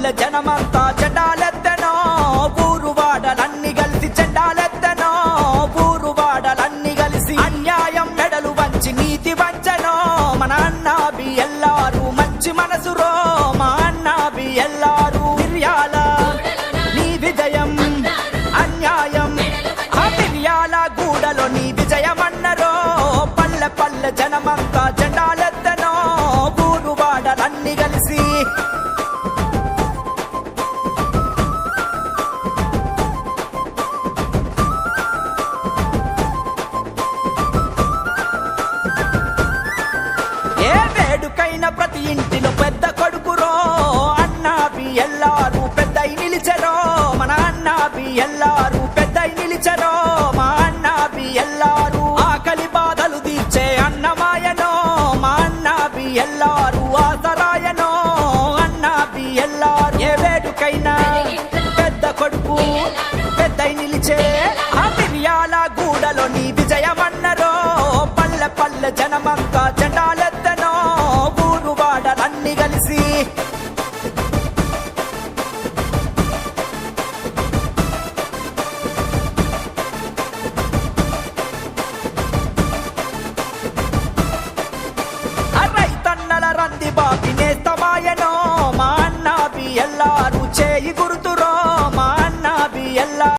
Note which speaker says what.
Speaker 1: పల్లె జనమంతా జెండాలెత్తెనో ఊరు వాడలన్నీ కలిసి జెండాలెత్తెనో ఊరు వాడలన్నీ కలిసి అన్యాయం మెడలు వంచి నీతి వంచనో మన అన్నాబి ఎల్లారు మంచి మనసురో మా అన్నాబి ఎల్లారు మిర్యాల నీ విజయం అన్యాయం ఆ మిర్యాల గూడలో నీ విజయమన్నరో పల్లె పల్లె జనమంతా జెండాలెత్తెనో ఊరు వాడలన్నీ కలిసి ప్రతి ఇంటిలో పెద్ద కొడుకురో అన్నాబి ఎల్లారు పెద్దయి నిలిచెరో మన అన్నాబి ఎల్లారు పెద్దయి నిలిచెరో మా అన్నాబి ఎల్లారు ఆకలి బాధలు తీర్చే అన్నమాయనో మా అన్నాబి ఎల్లారు ఆసరాయనో అన్నాబి ఎల్లారు ఏ వేడుకైనా పెద్ద కొడుకు పెద్దయి నిలిచే ఆ మిర్యాల గూడలో నీ విజయమన్నరో పల్లె పల్లె జనమంతా జెండాలెత్తనో ఊరు వాడలన్నీ కలిసి రైతన్నల రంది బాబి నేస్తమాయనో మా అన్నాబి ఎల్లారు చేయి గుర్తు